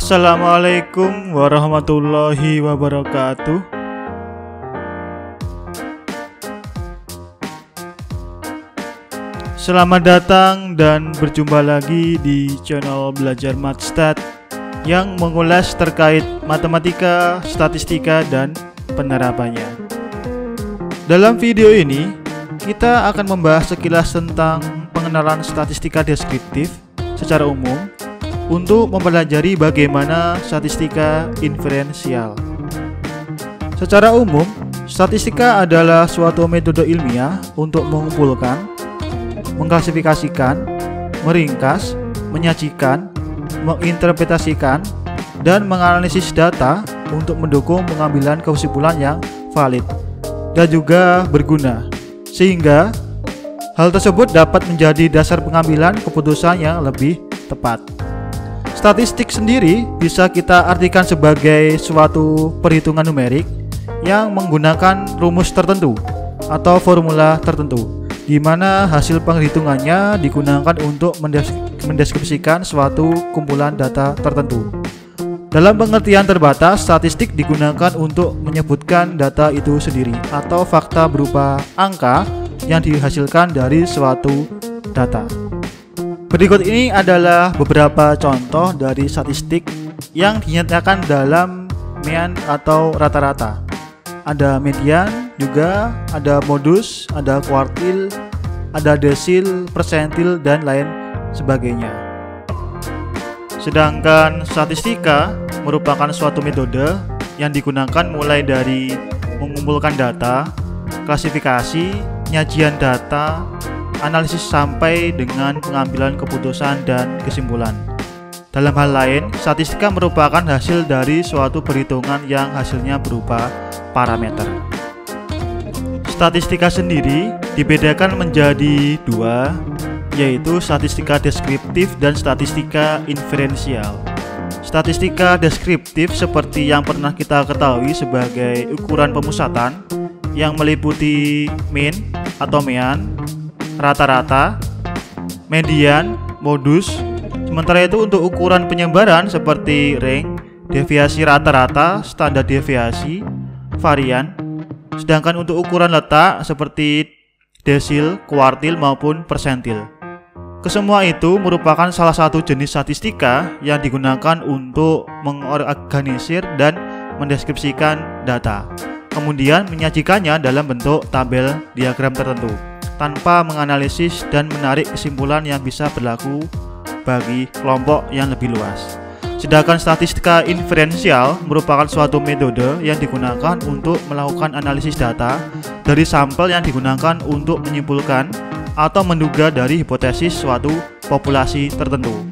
Assalamualaikum warahmatullahi wabarakatuh. Selamat datang dan berjumpa lagi di channel Belajar Matstat yang mengulas terkait matematika, statistika, dan penerapannya. Dalam video ini, kita akan membahas sekilas tentang pengenalan statistika deskriptif secara umum untuk mempelajari bagaimana statistika inferensial. Secara umum, statistika adalah suatu metode ilmiah untuk mengumpulkan, mengklasifikasikan, meringkas, menyajikan, menginterpretasikan, dan menganalisis data untuk mendukung pengambilan kesimpulan yang valid dan juga berguna, sehingga hal tersebut dapat menjadi dasar pengambilan keputusan yang lebih tepat. Statistik sendiri bisa kita artikan sebagai suatu perhitungan numerik yang menggunakan rumus tertentu atau formula tertentu, di mana hasil penghitungannya digunakan untuk mendeskripsikan suatu kumpulan data tertentu. Dalam pengertian terbatas, statistik digunakan untuk menyebutkan data itu sendiri atau fakta berupa angka yang dihasilkan dari suatu data. Berikut ini adalah beberapa contoh dari statistik yang dinyatakan dalam mean atau rata-rata. Ada median, juga ada modus, ada kuartil, ada desil, persentil, dan lain sebagainya. Sedangkan statistika merupakan suatu metode yang digunakan mulai dari mengumpulkan data, klasifikasi, penyajian data, analisis sampai dengan pengambilan keputusan dan kesimpulan. Dalam hal lain, statistika merupakan hasil dari suatu perhitungan yang hasilnya berupa parameter. Statistika sendiri dibedakan menjadi dua, yaitu statistika deskriptif dan statistika inferensial. Statistika deskriptif seperti yang pernah kita ketahui sebagai ukuran pemusatan yang meliputi mean atau mean, rata-rata, median, modus. Sementara itu untuk ukuran penyebaran seperti rank, deviasi rata-rata, standar deviasi, varian. Sedangkan untuk ukuran letak seperti desil, kuartil maupun persentil. Kesemua itu merupakan salah satu jenis statistika yang digunakan untuk mengorganisir dan mendeskripsikan data, kemudian menyajikannya dalam bentuk tabel diagram tertentu, tanpa menganalisis dan menarik kesimpulan yang bisa berlaku bagi kelompok yang lebih luas. Sedangkan statistika inferensial merupakan suatu metode yang digunakan untuk melakukan analisis data dari sampel yang digunakan untuk menyimpulkan atau menduga dari hipotesis suatu populasi tertentu.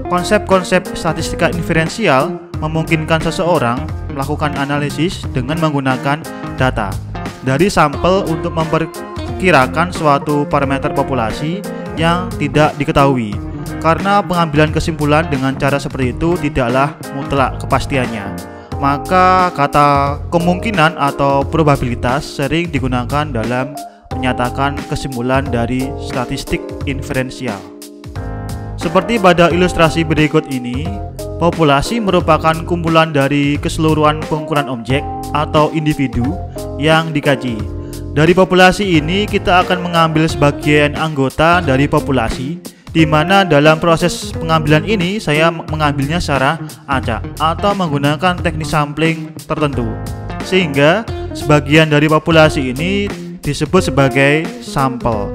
Konsep-konsep statistika inferensial memungkinkan seseorang melakukan analisis dengan menggunakan data dari sampel untuk memperkirakan suatu parameter populasi yang tidak diketahui, karena pengambilan kesimpulan dengan cara seperti itu tidaklah mutlak kepastiannya. Maka kata kemungkinan atau probabilitas sering digunakan dalam menyatakan kesimpulan dari statistik inferensial. Seperti pada ilustrasi berikut ini, populasi merupakan kumpulan dari keseluruhan pengukuran objek atau individu yang dikaji. Dari populasi ini kita akan mengambil sebagian anggota dari populasi, di mana dalam proses pengambilan ini saya mengambilnya secara acak atau menggunakan teknik sampling tertentu, sehingga sebagian dari populasi ini disebut sebagai sampel.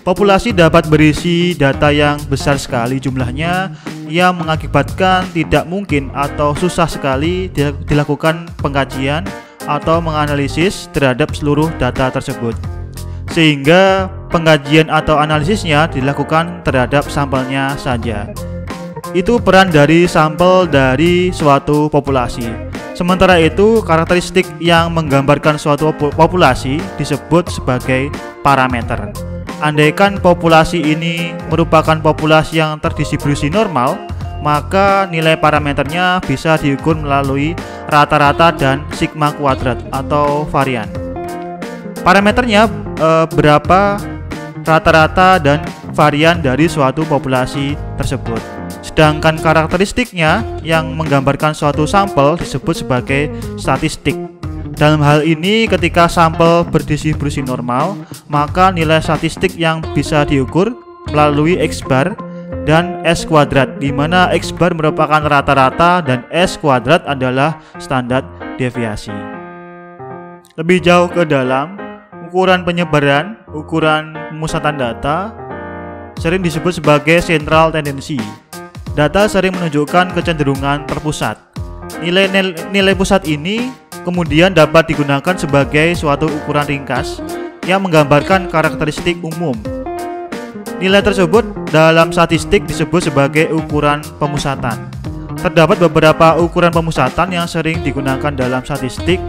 Populasi dapat berisi data yang besar sekali jumlahnya, yang mengakibatkan tidak mungkin atau susah sekali dilakukan pengkajian atau menganalisis terhadap seluruh data tersebut, sehingga pengkajian atau analisisnya dilakukan terhadap sampelnya saja. Itu peran dari sampel dari suatu populasi. Sementara itu, karakteristik yang menggambarkan suatu populasi disebut sebagai parameter. Andaikan populasi ini merupakan populasi yang terdistribusi normal, maka nilai parameternya bisa diukur melalui rata-rata dan sigma kuadrat atau varian. Parameternya berapa rata-rata dan varian dari suatu populasi tersebut. sedangkan karakteristiknya yang menggambarkan suatu sampel disebut sebagai statistik. Dalam hal ini, ketika sampel berdistribusi normal, maka nilai statistik yang bisa diukur melalui X bar dan S kuadrat, di mana X bar merupakan rata-rata dan S kuadrat adalah standar deviasi. Lebih jauh ke dalam, ukuran penyebaran, ukuran pemusatan data sering disebut sebagai central tendency. Data sering menunjukkan kecenderungan terpusat. Nilai pusat ini kemudian dapat digunakan sebagai suatu ukuran ringkas yang menggambarkan karakteristik umum. Nilai tersebut dalam statistik disebut sebagai ukuran pemusatan. Terdapat beberapa ukuran pemusatan yang sering digunakan dalam statistik,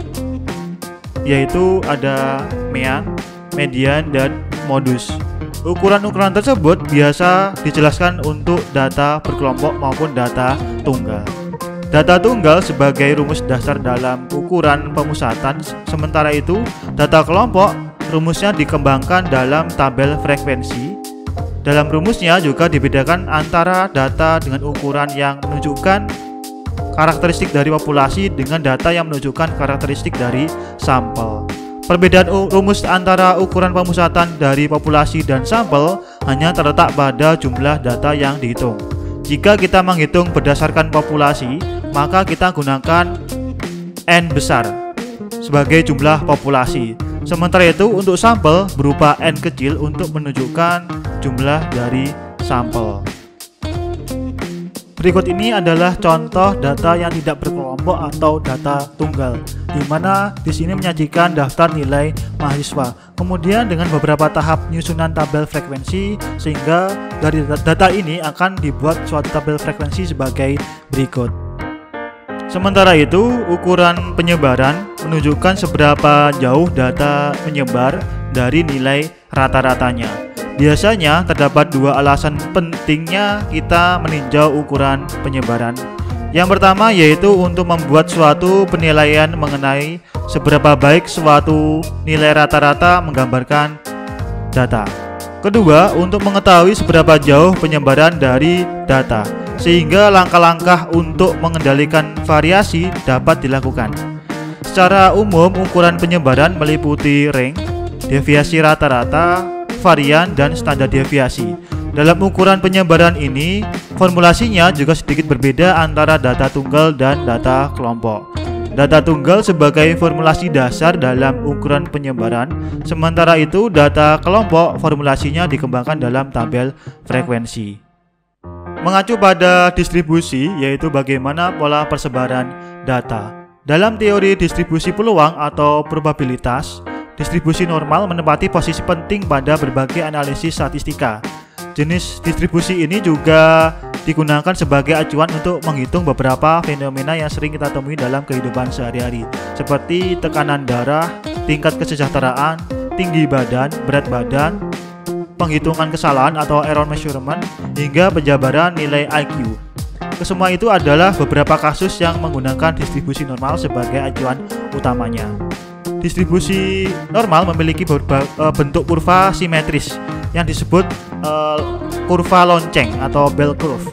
yaitu ada mean, median, dan modus. Ukuran-ukuran tersebut biasa dijelaskan untuk data berkelompok maupun data tunggal. Data tunggal sebagai rumus dasar dalam ukuran pemusatan, sementara itu data kelompok rumusnya dikembangkan dalam tabel frekuensi. Dalam rumusnya juga dibedakan antara data dengan ukuran yang menunjukkan karakteristik dari populasi dengan data yang menunjukkan karakteristik dari sampel. Perbedaan rumus antara ukuran pemusatan dari populasi dan sampel hanya terletak pada jumlah data yang dihitung. Jika kita menghitung berdasarkan populasi, maka kita gunakan N besar sebagai jumlah populasi. Sementara itu untuk sampel berupa N kecil untuk menunjukkan jumlah dari sampel. Berikut ini adalah contoh data yang tidak berkelompok atau data tunggal, di mana di sini menyajikan daftar nilai mahasiswa. Kemudian dengan beberapa tahap penyusunan tabel frekuensi, sehingga dari data ini akan dibuat suatu tabel frekuensi sebagai berikut. Sementara itu, ukuran penyebaran menunjukkan seberapa jauh data menyebar dari nilai rata-ratanya. Biasanya terdapat dua alasan pentingnya kita meninjau ukuran penyebaran. Yang pertama yaitu untuk membuat suatu penilaian mengenai seberapa baik suatu nilai rata-rata menggambarkan data. Kedua, untuk mengetahui seberapa jauh penyebaran dari data, sehingga langkah-langkah untuk mengendalikan variasi dapat dilakukan. Secara umum, ukuran penyebaran meliputi range, deviasi rata-rata, varian, dan standar deviasi. Dalam ukuran penyebaran ini, formulasinya juga sedikit berbeda antara data tunggal dan data kelompok. Data tunggal sebagai formulasi dasar dalam ukuran penyebaran, sementara itu data kelompok formulasinya dikembangkan dalam tabel frekuensi. Mengacu pada distribusi, yaitu bagaimana pola persebaran data. Dalam teori distribusi peluang atau probabilitas, distribusi normal menempati posisi penting pada berbagai analisis statistika. Jenis distribusi ini juga digunakan sebagai acuan untuk menghitung beberapa fenomena yang sering kita temui dalam kehidupan sehari-hari, seperti tekanan darah, tingkat kesejahteraan, tinggi badan, berat badan, penghitungan kesalahan atau error measurement, hingga penjabaran nilai IQ. Kesemua itu adalah beberapa kasus yang menggunakan distribusi normal sebagai acuan utamanya. Distribusi normal memiliki bentuk kurva simetris yang disebut kurva lonceng atau bell curve.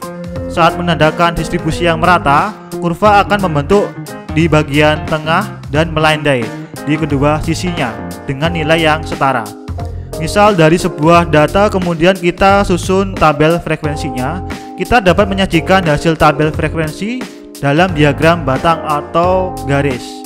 Saat menandakan distribusi yang merata, kurva akan membentuk di bagian tengah dan melandai di kedua sisinya dengan nilai yang setara. Misal dari sebuah data kemudian kita susun tabel frekuensinya, kita dapat menyajikan hasil tabel frekuensi dalam diagram batang atau garis.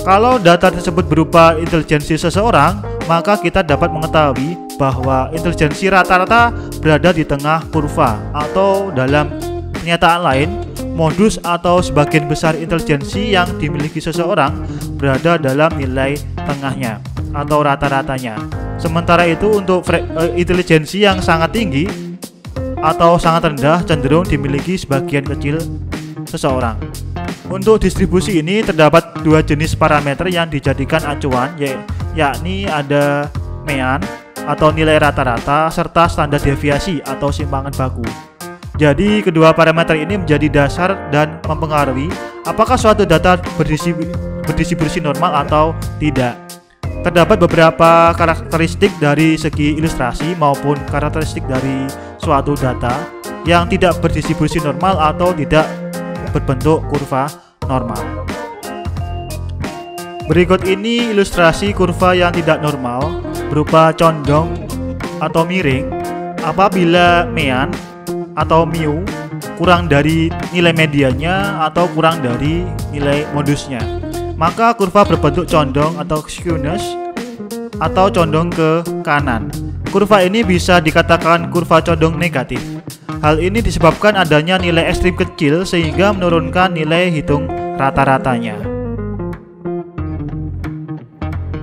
Kalau data tersebut berupa intelijensi seseorang, maka kita dapat mengetahui bahwa intelijensi rata-rata berada di tengah kurva, atau dalam pernyataan lain, modus atau sebagian besar intelijensi yang dimiliki seseorang berada dalam nilai tengahnya atau rata-ratanya. Sementara itu untuk intelijensi yang sangat tinggi atau sangat rendah cenderung dimiliki sebagian kecil seseorang. Untuk distribusi ini terdapat dua jenis parameter yang dijadikan acuan, yakni ada mean atau nilai rata-rata serta standar deviasi atau simpangan baku. Jadi kedua parameter ini menjadi dasar dan mempengaruhi apakah suatu data berdistribusi normal atau tidak. Terdapat beberapa karakteristik dari segi ilustrasi maupun karakteristik dari suatu data yang tidak berdistribusi normal atau tidak berbentuk kurva normal. Berikut ini ilustrasi kurva yang tidak normal berupa condong atau miring apabila mean atau mu kurang dari nilai mediannya atau kurang dari nilai modusnya. Maka kurva berbentuk condong atau skewness atau condong ke kanan. Kurva ini bisa dikatakan kurva condong negatif. Hal ini disebabkan adanya nilai ekstrim kecil sehingga menurunkan nilai hitung rata-ratanya.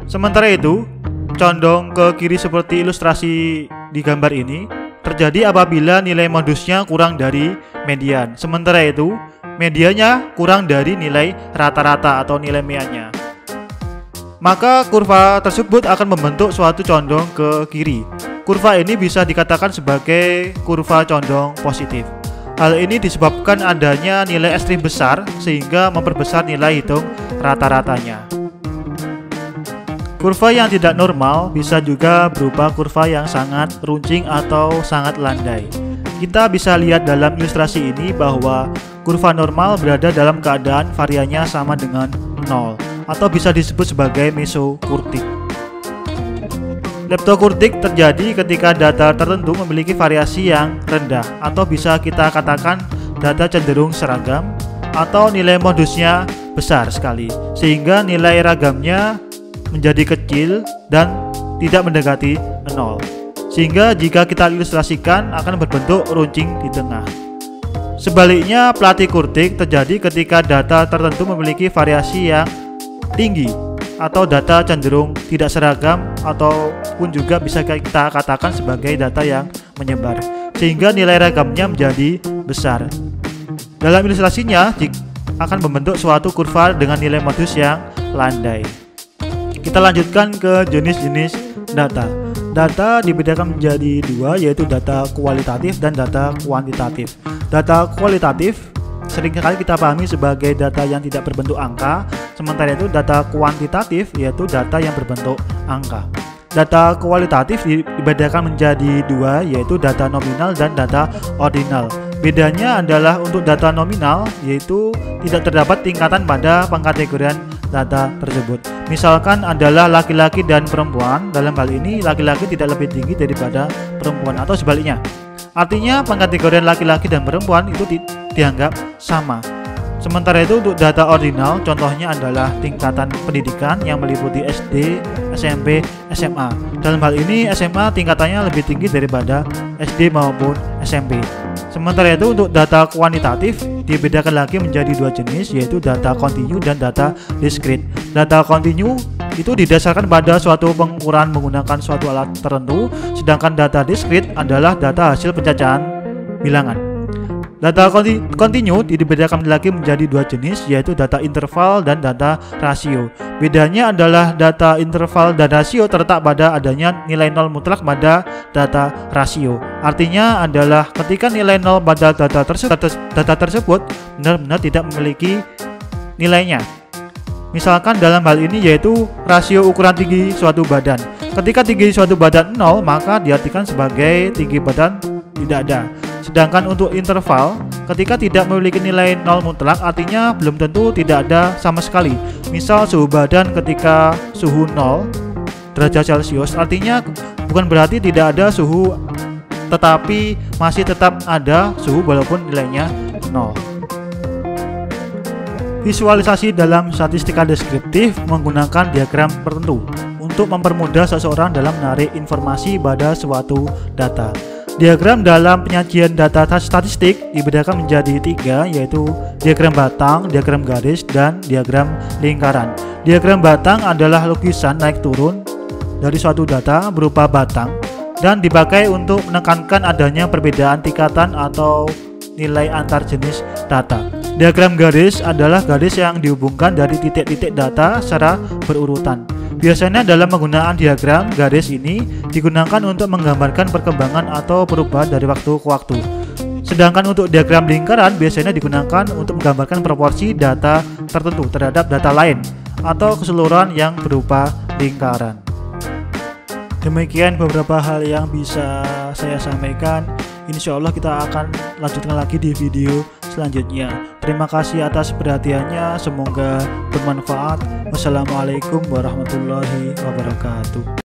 Sementara itu, condong ke kiri seperti ilustrasi di gambar ini terjadi apabila nilai modusnya kurang dari median. Sementara itu, mediannya kurang dari nilai rata-rata atau nilai meannya. Maka kurva tersebut akan membentuk suatu condong ke kiri. Kurva ini bisa dikatakan sebagai kurva condong positif. Hal ini disebabkan adanya nilai ekstrim besar sehingga memperbesar nilai hitung rata-ratanya. Kurva yang tidak normal bisa juga berupa kurva yang sangat runcing atau sangat landai. Kita bisa lihat dalam ilustrasi ini bahwa kurva normal berada dalam keadaan variannya sama dengan 0 atau bisa disebut sebagai mesokurtik. Leptokurtik terjadi ketika data tertentu memiliki variasi yang rendah atau bisa kita katakan data cenderung seragam atau nilai modusnya besar sekali sehingga nilai ragamnya menjadi kecil dan tidak mendekati 0. Sehingga jika kita ilustrasikan akan berbentuk runcing di tengah. Sebaliknya, platikurtik terjadi ketika data tertentu memiliki variasi yang tinggi atau data cenderung tidak seragam ataupun juga bisa kita katakan sebagai data yang menyebar sehingga nilai ragamnya menjadi besar. Dalam ilustrasinya akan membentuk suatu kurva dengan nilai modus yang landai. Kita lanjutkan ke jenis-jenis data. Data dibedakan menjadi dua, yaitu data kualitatif dan data kuantitatif. Data kualitatif seringkali kita pahami sebagai data yang tidak berbentuk angka, sementara itu data kuantitatif yaitu data yang berbentuk angka. Data kualitatif dibedakan menjadi dua, yaitu data nominal dan data ordinal. Bedanya adalah untuk data nominal yaitu tidak terdapat tingkatan pada pengkategorian data tersebut. Misalkan adalah laki-laki dan perempuan, dalam hal ini laki-laki tidak lebih tinggi daripada perempuan atau sebaliknya. Artinya pengkategorian laki-laki dan perempuan itu dianggap sama. Sementara itu untuk data ordinal contohnya adalah tingkatan pendidikan yang meliputi SD, SMP, SMA. Dalam hal ini SMA tingkatannya lebih tinggi daripada SD maupun SMP. Sementara itu untuk data kuantitatif dibedakan lagi menjadi dua jenis, yaitu data kontinu dan data diskrit. Data kontinu itu didasarkan pada suatu pengukuran menggunakan suatu alat tertentu, sedangkan data diskrit adalah data hasil pencacahan bilangan. Data kontinu dibedakan lagi menjadi dua jenis, yaitu data interval dan data rasio. Bedanya adalah data interval dan rasio terletak pada adanya nilai nol mutlak pada data rasio. Artinya adalah ketika nilai nol pada data tersebut benar-benar tidak memiliki nilainya. Misalkan dalam hal ini yaitu rasio ukuran tinggi suatu badan. Ketika tinggi suatu badan 0, maka diartikan sebagai tinggi badan tidak ada. Sedangkan untuk interval, ketika tidak memiliki nilai 0 mutlak, artinya belum tentu tidak ada sama sekali. Misal suhu badan ketika suhu 0 derajat Celcius, artinya bukan berarti tidak ada suhu, tetapi masih tetap ada suhu walaupun nilainya 0. Visualisasi dalam statistika deskriptif menggunakan diagram tertentu untuk mempermudah seseorang dalam menarik informasi pada suatu data. Diagram dalam penyajian data statistik dibedakan menjadi tiga, yaitu diagram batang, diagram garis, dan diagram lingkaran. Diagram batang adalah lukisan naik turun dari suatu data berupa batang dan dipakai untuk menekankan adanya perbedaan tingkatan atau nilai antar jenis data. Diagram garis adalah garis yang dihubungkan dari titik-titik data secara berurutan. Biasanya dalam penggunaan diagram garis ini digunakan untuk menggambarkan perkembangan atau perubahan dari waktu ke waktu. Sedangkan untuk diagram lingkaran biasanya digunakan untuk menggambarkan proporsi data tertentu terhadap data lain atau keseluruhan yang berupa lingkaran. Demikian beberapa hal yang bisa saya sampaikan. Insya Allah kita akan lanjutkan lagi di video selanjutnya. Terima kasih atas perhatiannya, semoga bermanfaat. Wassalamualaikum warahmatullahi wabarakatuh.